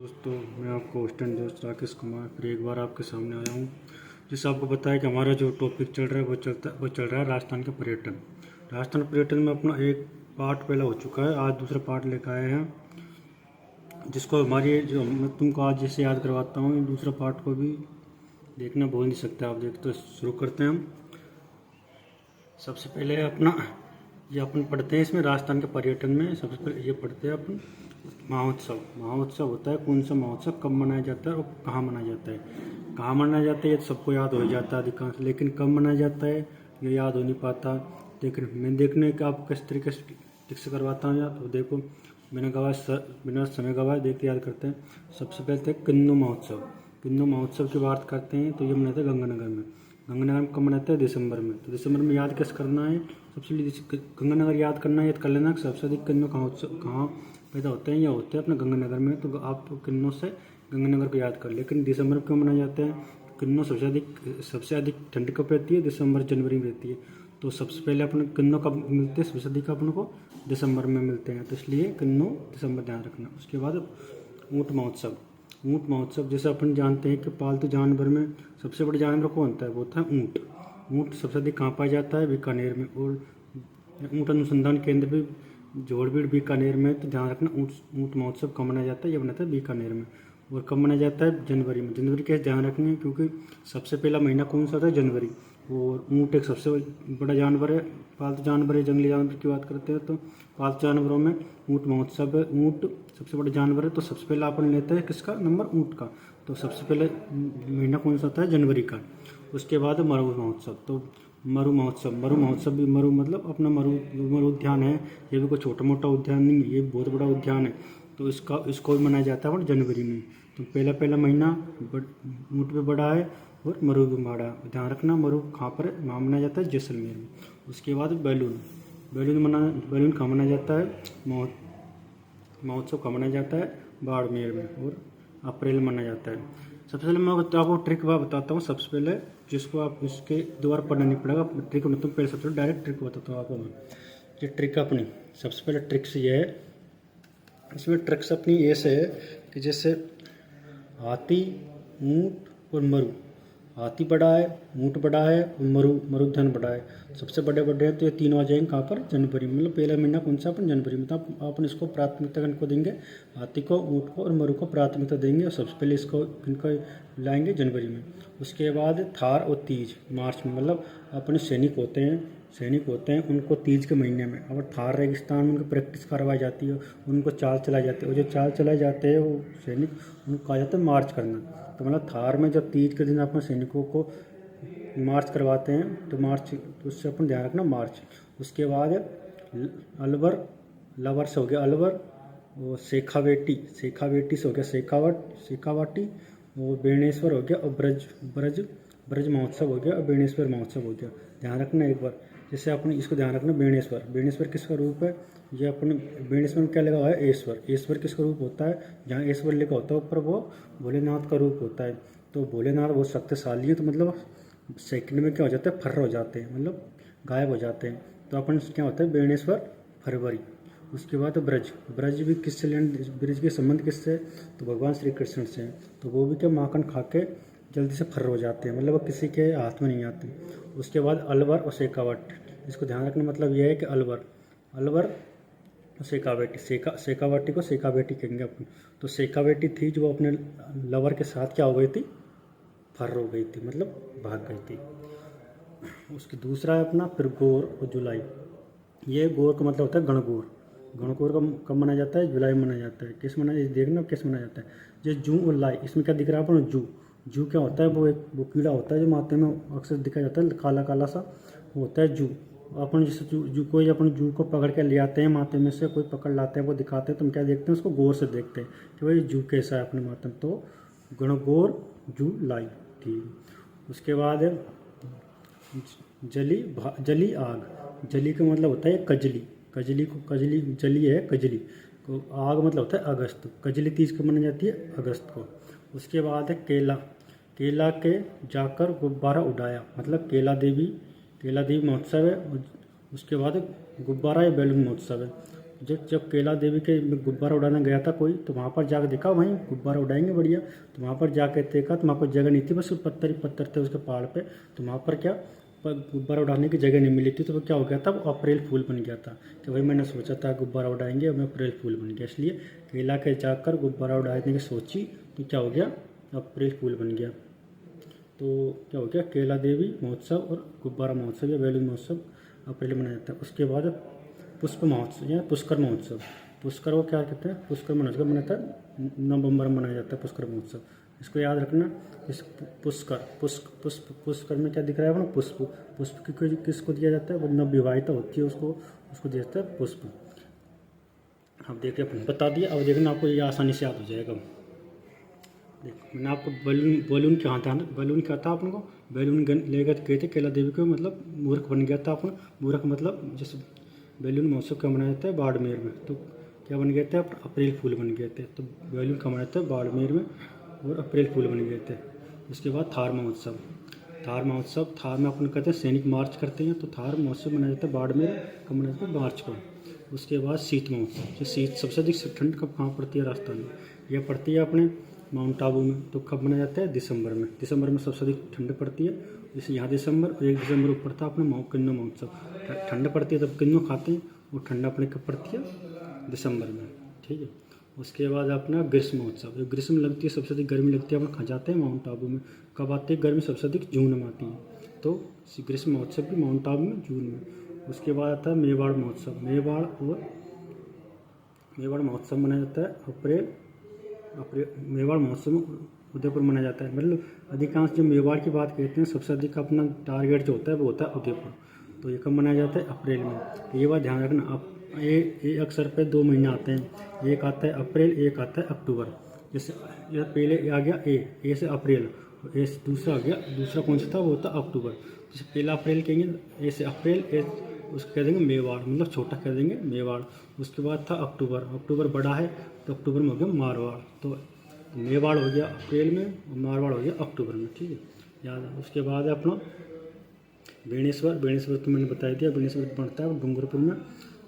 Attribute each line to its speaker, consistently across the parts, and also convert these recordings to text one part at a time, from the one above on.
Speaker 1: दोस्तों, मैं आपको होस्ट एंड दोस्त राकेश कुमार फिर एक बार आपके सामने आया हूँ, जिससे आपको पता है कि हमारा जो टॉपिक चल रहा है वो चल रहा है राजस्थान के पर्यटन। राजस्थान पर्यटन में अपना एक पार्ट पहला हो चुका है, आज दूसरा पार्ट लेकर आए हैं, जिसको हमारी जो मैं तुमको आज जैसे याद करवाता हूँ, दूसरा पार्ट को भी देखना भूल नहीं सकते आप। देख तो शुरू करते हैं हम। सबसे पहले अपना ये अपन पढ़ते हैं इसमें राजस्थान के पर्यटन में। सबसे पहले ये पढ़ते हैं अपन महोत्सव। महोत्सव होता है कौन सा महोत्सव, कब मनाया जाता है और कहाँ मनाया जाता है। कहाँ मनाया जाता है ये तो सबको याद हो जाता है अधिकांश, लेकिन कब मनाया जाता है ये याद हो नहीं पाता। लेकिन मैं देखने का आपको किस तरीके से ठीक से करवाता हूँ यार। तो देखो, बिना समय गवाए देखते याद करते हैं। सबसे पहले थे किन्नू महोत्सव। किन्नू महोत्सव की बात करते हैं तो ये मनाते हैं गंगानगर में। गंगानगर में कब मनाते हैं? दिसंबर में। तो दिसंबर में याद कैसे करना है? सबसे पहले गंगानगर याद करना है, याद कर लेना सबसे अधिक किन्नू कहाँ पैदा होते हैं या होते हैं अपने गंगानगर में। तो आप किन्नौ से गंगानगर को याद कर। लेकिन दिसंबर में क्यों मनाए जाते हैं? किन्नौ सबसे अधिक ठंड कब रहती है? दिसंबर जनवरी में रहती है। तो सबसे पहले अपन किन्नौ कब मिलते हैं? सबसे अधिक अपन को दिसंबर में मिलते हैं, तो इसलिए किन्नौ दिसंबर ध्यान रखना। उसके बाद ऊँट महोत्सव। ऊँट महोत्सव जैसे अपन जानते हैं कि पालतू जानवर में सबसे बड़ा जानवर कौन होता है? वो होता है ऊँट। ऊँट सबसे अधिक कहाँ पाया जाता है? बीकानेर में। और ऊँट अनुसंधान केंद्र भी जोड़बीड़ बीकानेर में। तो ध्यान रखना ऊँट महोत्सव कब मनाया जाता है? ये मनाता है बीकानेर में। और कब मनाया जाता है? जनवरी में। जनवरी कैसे ध्यान रखेंगे? क्योंकि सबसे पहला महीना कौन सा होता है? जनवरी। और ऊँट एक सबसे बड़ा जानवर है, पालतू जानवर है। जंगली जानवर की बात करते हैं तो पालतू जानवरों में ऊँट महोत्सव है। ऊँट सबसे बड़ा जानवर है, तो सबसे पहला अपन लेते हैं किसका नंबर? ऊँट का। तो सबसे पहले महीना कौन सा होता है? जनवरी का। उसके बाद मरु महोत्सव। तो मरु महोत्सव भी, मरु मतलब अपना मरु उद्यान है। ये भी कोई छोटा मोटा उद्यान नहीं है, ये बहुत बड़ा उद्यान है। तो इसको भी मनाया जाता है जनवरी में। तो पहला महीना ऊँट भी बड़ा है और मरु भी बड़ा है। ध्यान रखना मरु कहाँ पर है? वहाँ मनाया जाता है जैसलमेर में। उसके बाद बैलून कहाँ मनाया जाता है? महोत्सव कब मनाया जाता है? बाड़मेर में। और अप्रैल में मनाया जाता है। सबसे पहले मैं आपको ट्रिक बताता हूँ। सबसे पहले जिसको आप इसके दोबारा पढ़ना नहीं पड़ेगा, ट्रिक तो पहले सबसे पहले डायरेक्ट ट्रिक बताता हूँ आपको मैं। ये ट्रिक अपनी सबसे पहले ट्रिक्स ये है, इसमें ट्रिक्स अपनी ऐसे है कि जैसे हाथी, ऊँट और मरु। हाथी बड़ा है, ऊँट बड़ा है और मरुधन बड़ा है। सबसे बड़े हैं तो ये तीनों आ जाएंगे कहाँ पर? जनवरी में। मतलब पहला महीना कौन सा? अपन जनवरी में। तो अपन इसको प्राथमिकता किनको देंगे? हाथी को, ऊँट को और मरु को प्राथमिकता देंगे। और सबसे पहले इनको लाएंगे जनवरी में। उसके बाद थार और तीज मार्च में। मतलब अपने सैनिक होते हैं उनको तीज के महीने में। और थार रेगिस्तान में उनको प्रैक्टिस करवाई जाती है, उनको चाल चलाई जाती है। और जो चाल चलाए जाते हैं वो सैनिक, उनको कहा जाता है मार्च करना। तो मतलब थार में जब तीज के दिन अपने सैनिकों को मार्च करवाते हैं तो तो उससे अपन ध्यान रखना मार्च। उसके बाद अलवर, लवर्स हो गया अलवर। और शेखावेटी से हो गया शेखावाटी। और बेणेश्वर हो गया। और ब्रज महोत्सव हो गया। और बेणेश्वर महोत्सव हो गया। ध्यान रखना एक बार, जैसे अपने इसको ध्यान रखना। बेणेश्वर किसका रूप है? ये अपने बेणेश्वर में क्या लगा हुआ है? ईश्वर किसका रूप होता है? जहाँ ईश्वर लिखा होता है ऊपर वो भोलेनाथ का रूप होता है। तो भोलेनाथ बहुत शक्तिशाली है। तो मतलब सेकंड में क्या हो जाता है? फर्र हो जाते हैं, मतलब गायब हो जाते हैं। तो अपन क्या होता है? बेणेश्वर फरवरी। उसके बाद ब्रज भी किससे ब्रज के संबंध किससे? तो भगवान श्री कृष्ण से। तो वो भी क्या माखन खा के जल्दी से फर्र हो जाते हैं, मतलब वो किसी के हाथ में नहीं आते। उसके बाद अलवर और शेखावट, इसको ध्यान रखना। मतलब यह है कि अलवर शेखावाटी को शेखावेटी कहेंगे अपन। तो शेखावेटी थी जो अपने लवर के साथ क्या हो गई थी? फर्र हो गई थी, मतलब भाग गई थी। उसकी दूसरा है अपना फिर गोर और जुलाई। ये गोर का मतलब होता है गणगौर। गणगौर का कब मनाया जाता है? जुलाई में मनाया जाता है। किस मनाया, देखना किस मनाया जाता है। ये जू और लाई, इसमें क्या दिख रहा है अपन? जू क्या होता है? वो कीड़ा होता है जो माथे में अक्सर दिखा जाता है, काला काला सा, वो होता है जू। अपन जैसे कोई अपन जू को पकड़ के ले आते हैं माथे में से, कोई पकड़ लाते हैं, वो दिखाते हैं, तो हम क्या देखते हैं? उसको गौर से देखते हैं कि भाई जू कैसा है अपने माथे में। तो गणगौर, जू, लाई, ठीक। उसके बाद है जली आग। जली का मतलब होता है कजली। जली है कजली को। आग मतलब होता है अगस्त। कजली तीज को मनाई जाती है अगस्त को। उसके बाद है केला के जाकर गुब्बारा उड़ाया, मतलब केला देवी महोत्सव है। उसके बाद गुब्बारा या बैलून महोत्सव है। जब जब कैला देवी के गुब्बारा उड़ाने गया था कोई, तो वहाँ पर जाकर देखा वहीं गुब्बारा उड़ाएंगे बढ़िया, तो वहाँ पर जाकर देखा तो वहाँ पर जगह नहीं थी, बस पत्थर ही पत्थर थे उसके पहाड़ पे। तो वहाँ पर क्या गुब्बारा उड़ाने की जगह नहीं मिली थी, तो वो क्या हो गया था, वो अप्रैल फूल बन गया था कि भाई मैंने सोचा था गुब्बारा उड़ाएंगे, मैं अप्रैल फूल बन गया। इसलिए कैला के जाकर गुब्बारा उड़ाने की सोची तो क्या हो गया, अप्रैल फूल बन गया। तो क्या हो गया, कैला देवी महोत्सव और गुब्बारा महोत्सव या बैलून महोत्सव अप्रैल में मनाया जाता है। उसके बाद पुष्प महोत्सव या पुष्कर महोत्सव, पुष्कर को क्या कहते हैं, पुष्कर महोत्सव मनाता है नवंबर में मनाया जाता है पुष्कर महोत्सव। इसको याद रखना। इस पुष्कर पुष्कर में क्या दिख रहा है अपना, पुष्प। पुष्प किसको दिया जाता है, वो नवविवाहिता होती है उसको दिया जाता है पुष्प। अब देखिए अपन बता दिया, अब देखना आपको ये आसानी से याद हो जाएगा। देखो मैंने आपको बैलून क्या था, बैलून क्या था अपन को, बैलून गन लेकर गए थे कैला देवी को, मतलब मूर्ख बन गया था अपन। मूर्ख मतलब जैसे बैलून महोत्सव क्या मनाया जाता है बाड़मेर में, तो क्या बन गए थे, अप्रैल फूल बन गए थे। तो बैलून का मनाया जाता है बाड़मेर में और अप्रैल फूल बन गए थे। उसके बाद थार महोत्सव, थार में अपन कहते हैं सैनिक मार्च करते हैं, तो थार महोत्सव मनाया जाता है बाड़मेर कब मनाया जाता है, मार्च को। उसके बाद शीत महोत्सव, जो शीत सबसे अधिक ठंड कब कहाँ पड़ती है, राजस्थान में। यह पड़ती है अपने माउंट आबू में, तो कब मनाया जाता है, दिसंबर में। दिसंबर में सबसे अधिक ठंड पड़ती है, जैसे यहाँ दिसंबर और 1 दिसंबर ऊपर था अपने किन्नौ महोत्सव। ठंड पड़ती है तब किन्नौ खाते हैं, वो ठंड अपने कब पड़ती है, दिसंबर में, ठीक है। उसके बाद अपना ग्रीष्म महोत्सव, जो ग्रीष्म लगती है सबसे अधिक गर्मी लगती है अपन खा जाते हैं माउंट आबू में। कब आती है गर्मी, सबसे अधिक जून में आती है, तो ग्रीष्म महोत्सव भी माउंट आबू में जून में। उसके बाद आता है मेवाड़ महोत्सव, मेवाड़ महोत्सव मनाया जाता है अप्रैल मेवाड़ महोत्सव में उदयपुर मनाया जाता है। मतलब अधिकांश जो मेवाड़ की बात कहते हैं, सबसे अधिक अपना टारगेट जो होता है वो होता है उदयपुर। तो ये कब मनाया जाता है, अप्रैल में। तो ये बात ध्यान रखना। अब ये अक्सर पे 2 महीने आते हैं, एक आता है अप्रैल, एक आता है अक्टूबर। जैसे यह पहले आ गया ए से अप्रैल, ए से दूसरा आ गया, दूसरा कौन सा था, वो होता अक्टूबर। जैसे पहला अप्रैल कहेंगे, ए से अप्रैल, उसको कह देंगे मेवाड़, मतलब छोटा कह देंगे मेवाड़। उसके बाद था अक्टूबर बड़ा है, तो अक्टूबर में हो गया मारवाड़। तो मेवाड़ हो गया अप्रैल में और मारवाड़ हो गया अक्टूबर में, ठीक है, याद है। उसके बाद है अपना बेणेश्वर तो मैंने बता दिया, बेणेश्वर पड़ता है डूंगरपुर में,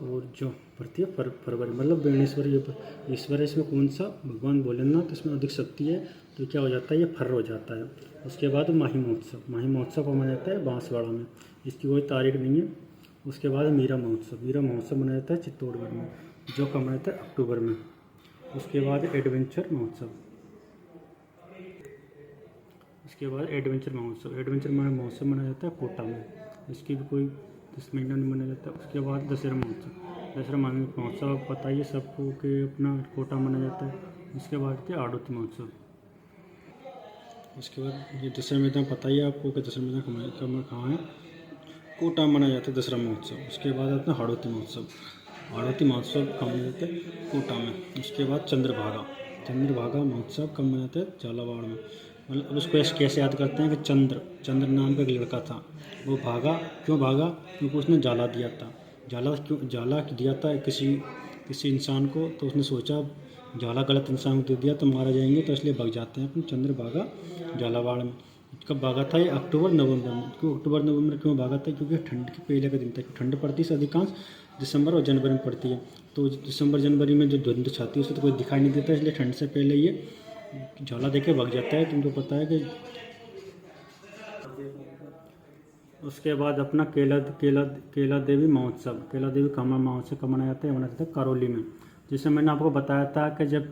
Speaker 1: और जो पड़ती है फरवरी। मतलब बेणेश्वर ये ईश्वर है, इसमें कौन सा भगवान भोलेनाथ, इसमें अधिक शक्ति है, तो क्या हो जाता है, ये फर हो जाता है। उसके बाद माही महोत्सव को मनाया जाता है बांसवाड़ा में, इसकी कोई तारीख नहीं है। उसके बाद मीरा महोत्सव मनाया जाता है चित्तौड़गढ़ में, जो कब मनाया जाता है, अक्टूबर में। उसके बाद एडवेंचर महोत्सव मनाया जाता है कोटा में, इसकी भी कोई 10 महीना नहीं मनाया जाता है। उसके बाद दशहरा महोत्सव आपको पता ही है सबको कि अपना कोटा मनाया जाता है। उसके बाद क्या आड़ोती महोत्सव। उसके बाद ये दशहरा मैदान पता ही है आपको कि दशहरा मैदान कहाँ है, कोटा मनाया जाता है दशहरा महोत्सव। उसके बाद आता है हाड़ोती महोत्सव कब मनाया जाता है, कोटा में। उसके बाद चंद्रभागा महोत्सव कब मनाया जाता है, झालावाड़ में। मतलब उसको कैसे याद करते हैं कि चंद्र नाम का एक लड़का था, वो क्यों भागा, क्योंकि उसने जाला दिया था। जाला दिया था किसी इंसान को, तो उसने सोचा जाला गलत इंसान को दे दिया तो मारा जाएंगे, तो इसलिए भाग जाते हैं अपन चंद्रभागा झालावाड़ में। कब भागा था, ये अक्टूबर नवंबर में। क्यों अक्टूबर नवंबर क्यों भागा था, क्योंकि ठंड के पहले का दिन था। ठंड पड़ती है अधिकांश दिसंबर और जनवरी में पड़ती है, तो दिसंबर जनवरी में जो धुंध छाती है उससे तो कोई दिखाई नहीं देता, इसलिए ठंड से पहले ये झाला देके भाग जाता है। तुमको पता है कि उसके बाद अपना केला देवी कामा महोत्सव कब मनाया जाता है, मनाया जाता है करौली में। जैसे मैंने आपको बताया था कि जब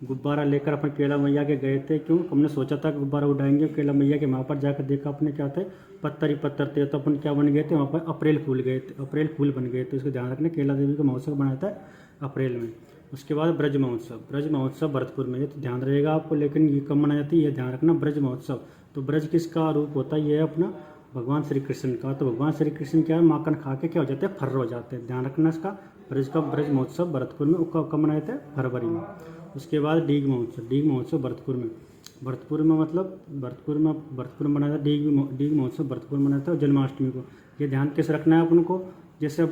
Speaker 1: गुब्बारा लेकर अपन केला मैया के गए थे, क्यों हमने सोचा था कि गुब्बारा उड़ाएंगे केला मैया के, वहाँ पर जाकर देखा अपने क्या थे, पत्थर ही पत्थर थे, तो अपन क्या बन गए थे, वहाँ पर अप्रैल फूल बन गए थे। उसको ध्यान रखना, केला देवी का महोत्सव बनाया था अप्रैल में। उसके बाद ब्रज महोत्सव भरतपुर में, ये तो ध्यान रहेगा आपको, लेकिन ये कब मनाया जाती है, ये ध्यान रखना, ब्रज महोत्सव। तो ब्रज किसका रूप होता है, ये है अपना भगवान श्री कृष्ण का। तो भगवान श्री कृष्ण क्या है, माखन खा के क्या हो जाते हैं, फर्र हो जाते हैं, ध्यान रखना इसका। ब्रज महोत्सव भरतपुर में कब मनाए थे, फरवरी में। उसके बाद डीग महोत्सव भरतपुर में मनाया था। डीग महोत्सव भरतपुर में मनाया था जन्माष्टमी को। ये ध्यान कैसे रखना है अपन को, जैसे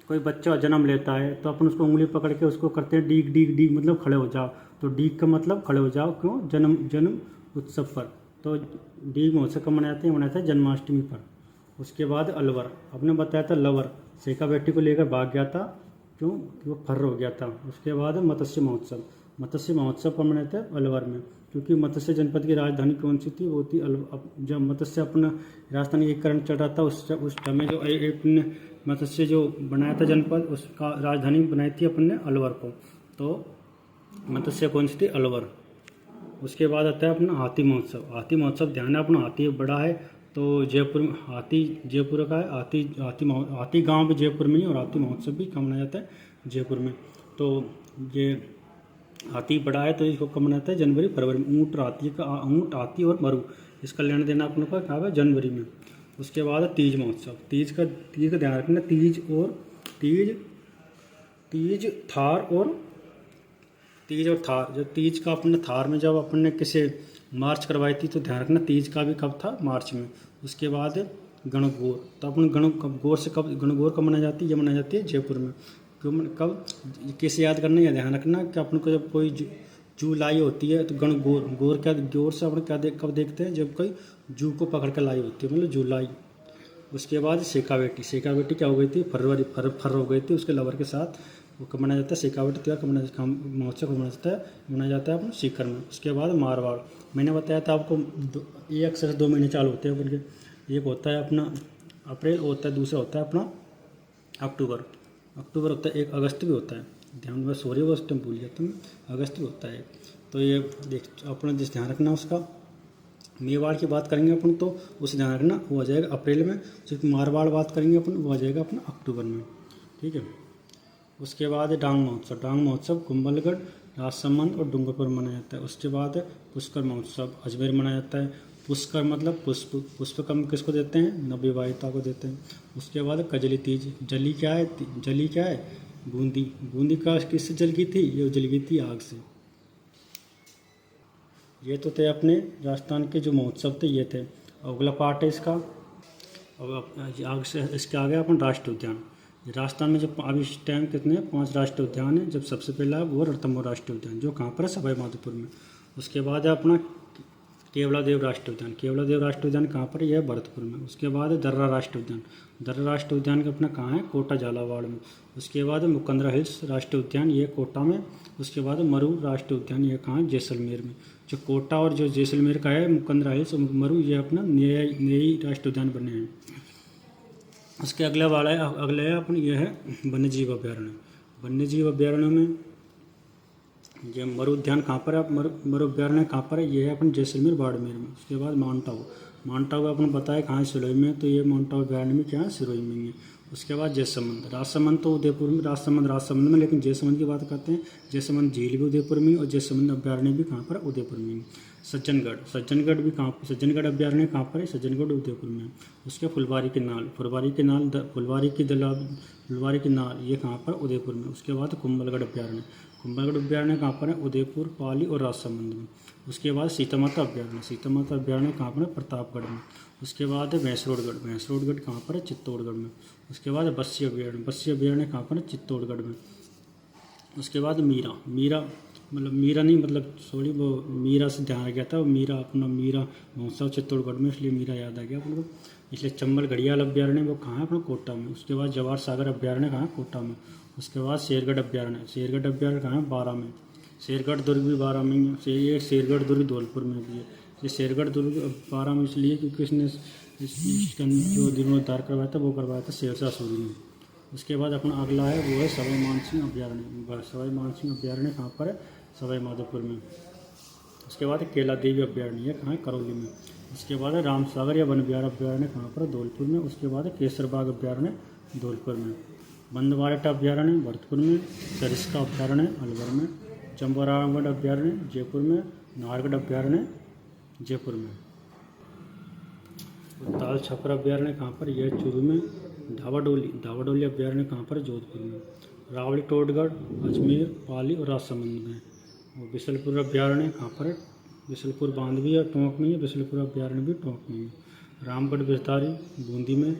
Speaker 1: कोई बच्चा जन्म लेता है तो अपन उसको उंगली पकड़ के उसको करते हैं डीग, मतलब खड़े हो जाओ। तो डीग का मतलब खड़े हो जाओ, क्यों, जन्म उत्सव पर। तो डीग महोत्सव कब मनाते हैं जन्माष्टमी पर। उसके बाद अलवर, आपने बताया था लवर, सेका बेटी को लेकर भाग गया था क्यों कि वो फर्र हो गया था। उसके बाद मत्स्य महोत्सव, मत्स्य महोत्सव कब मनाते हैं? अलवर में, क्योंकि मत्स्य जनपद की राजधानी कौन सी थी? वो थी जब मत्स्य अपना राजधानी एकीकरण चल रहा था उस समय जो एक ने मत्स्य जो बनाया था जनपद, उसका राजधानी बनाई थी अपन ने अलवर को, तो मत्स्य कौन सी थी? अलवर। उसके बाद आता है अपना हाथी महोत्सव। हाथी महोत्सव ध्यान है अपना, हाथी बड़ा है तो जयपुर में, हाथी जयपुर का है। हाथी गांव भी जयपुर में ही, और हाथी महोत्सव भी कब मनाया जाता है? जयपुर में। तो ये हाथी बड़ा है तो इसको कब मनाता है? जनवरी फरवरी में। ऊँट हाथी और मरु, इसका लेना देना अपने को कहाँ है? जनवरी में। उसके बाद तीज महोत्सव। तीज का ध्यान रखना, तीज और थार। जब तीज का अपन ने थार में जब अपन ने किसे मार्च करवाई थी, तो ध्यान रखना तीज का भी कब था? मार्च में। उसके बाद गणगौर, तो अपन गणगौर कब मनाई जाती है? ये मनाई जाती है जयपुर में। कब, किसे याद करना है ध्यान रखना कि अपन को जब कोई जू लाई होती है तो गौर से अपन कब देखते हैं? जब कोई जू को पकड़ कर लाई होती है, मतलब जुलाई। उसके बाद सेकावेटी क्या हो गई थी? फर हो गई थी उसके लवर के साथ। वो कब मनाया जाता है? सेकावेटी त्योहार महोत्सव कब मनाया जाता है अपन? सीकर में। उसके बाद मारवाड़, मैंने बताया था आपको, एक से 2 महीने चालू होते हैं अपन के। एक होता है अपना अप्रैल होता है, दूसरा होता है अपना अक्टूबर होता है, एक अगस्त भी होता है। ध्यान में, सॉरी वो टाइम भूल गया तुम, अगस्त भी होता है। तो ये अपना जिस ध्यान रखना उसका। मेवाड़ की बात करेंगे अपन तो उसे ध्यान रखना, वो आ जाएगा अप्रैल में। सिर्फ मारवाड़ बात करेंगे अपन, वो आ जाएगा अपना अक्टूबर में। ठीक है। उसके बाद डांग महोत्सव कुंभलगढ़, राजसमंद और डूंगरपुर मनाया जाता है। उसके बाद पुष्कर महोत्सव अजमेर मनाया जाता है। पुष्कर मतलब पुष्प कम किसको देते हैं? नवविवाहिता को देते हैं। उसके बाद कजली तीज। जली क्या है? बूंदी का किससे जल की थी? ये जल गई थी आग से। ये तो थे अपने राजस्थान के जो महोत्सव थे, ये थे। अगला पार्ट है इसका, अब आगे से इसके आगे अपन राष्ट्रीय उद्यान। राजस्थान में जो अभी इस टाइम कितने 5 राष्ट्रीय उद्यान है। जब सबसे पहला वो रणथंभौर राष्ट्रीय उद्यान, जो कहाँ पर है? सवाई माधोपुर में। उसके बाद है अपना केवलादेव राष्ट्रीय उद्यान कहाँ पर? यह भरतपुर में। उसके बाद दर्रा राष्ट्रीय उद्यान का अपना कहाँ है? कोटा झालावाड़ में। उसके बाद मुकंदरा हिल्स राष्ट्रीय उद्यान, ये कोटा में। उसके बाद मरु राष्ट्रीय उद्यान, ये कहाँ है? जैसलमेर में। जो कोटा और जो जैसलमेर का है मुकंदरा हिल्स और मरु, ये अपना नए राष्ट्रीय उद्यान बने हैं। उसके अगले है अपन, ये है वन्यजीव अभ्यारण्य में ये मरु उद्यान कहाँ पर है? मरु अभ्यारण्य कहाँ पर है? ये है अपन जैसलमेर बाड़मेर में। उसके बाद माउंट आबू अपन बताया कहाँ है? सिरोही में। तो ये माउंट आबू अभ्यारण्य में क्या है? सिरोही में है। उसके बाद राजसमंद तो उदयपुर में, राजसमंद में, लेकिन जैसलमेर की बात करते हैं। जैसलमेर झील भी उदयपुर में और जैसलमेर अभ्यारण्य भी कहाँ पर? उदयपुर में। सज्जनगढ़ अभ्यारण्य कहाँ पर है? सज्जनगढ़ उदयपुर में। उसके फुलवारी की नाल, ये कहाँ पर? उदयपुर में। उसके बाद कुंभलगढ़ अभ्यारण्य कहाँ पर है? उदयपुर, पाली और राजसमंद में। उसके बाद सीता माता अभ्यारण्य कहाँ पर है? प्रतापगढ़ में। उसके बाद भैंसरोडगढ़ कहाँ पर है? चित्तौड़गढ़ में। उसके बाद बस्सी अभ्यारण्य कहाँ पर है? चित्तौड़गढ़ में। उसके बाद मीरा वो मीरा से ध्यान आ गया था। मीरा महोत्सव चित्तौड़गढ़ में, इसलिए मीरा याद आ गया अपन को। इसलिए चंबल घड़ियाल अभ्यारण्य वो कहाँ है? अपना कोटा में। उसके बाद जवाहर सागर अभ्यारण्य कहाँ है? कोटा में। उसके बाद शेरगढ़ अभ्यारण्य कहाँ है? 12 में। शेरगढ़ दुर्ग भी 12 में ही है। ये शेरगढ़ दुर्ग धौलपुर में भी है। ये शेरगढ़ दुर्ग 12 में इसलिए क्योंकि इसने जो जीर्णोद्धार करवाया था वो करवाया था शेरशाह सूरी ने। उसके बाद अपना अगला है वो है सवाई मानसिंह अभ्यारण्य कहाँ पर है? सवाई माधोपुर में। उसके बाद केला देवी अभ्यारण्य कहाँ है? करौली में। उसके बाद है रामसागर या वन विहार अभ्यारण्य कहाँ पर? धौलपुर में। उसके बाद है केसरबाग अभ्यारण्य धौलपुर में। बंदवाड़ेट अभ्यारण्य भरतपुर में। सरिस्का अभ्यारण्य अलवर में। चंपारामगढ़ अभ्यारण्य जयपुर में। नाहरगढ़ अभ्यारण्य जयपुर में। ताल छपर अभ्यारण्य कहाँ पर? यह चूरू में। धावाडोली अभ्यारण्य कहाँ पर? जोधपुर में। रावली टोडगढ़ अजमेर, पाली और राजसमंद में। और बिशलपुर अभ्यारण्य कहाँ पर है? बिशलपुर बांध भी है टोंक में, बिशलपुर अभ्यारण्य भी टोंक में है। रामगढ़ बिरतारी बूंदी में।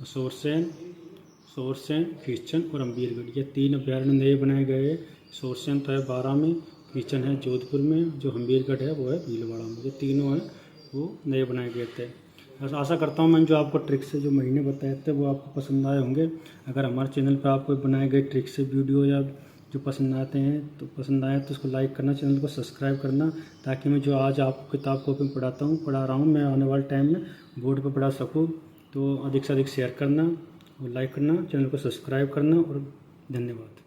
Speaker 1: सोरसेन खींचन और अम्बीरगढ़, ये 3 अभ्यारण्य नए बनाए गए हैं। सोरसेन तो है 12 में, खींचन है जोधपुर में, जो अम्बीरगढ़ है वो है भीलवाड़ा में। ये तीनों हैं वो नए बनाए गए थे। बस आशा करता हूँ मैंने जो आपको ट्रिक से जो महीने बताए थे वो आपको पसंद आए होंगे। अगर हमारे चैनल पर आपको बनाए गए ट्रिक से वीडियो या जो पसंद आते हैं तो पसंद आए तो उसको लाइक करना, चैनल को सब्सक्राइब करना, ताकि मैं जो आज आपको किताब कॉपी में पढ़ा रहा हूँ मैं आने वाले टाइम में बोर्ड पर पढ़ा सकूँ। तो अधिक से अधिक शेयर करना और लाइक करना, चैनल को सब्सक्राइब करना और धन्यवाद।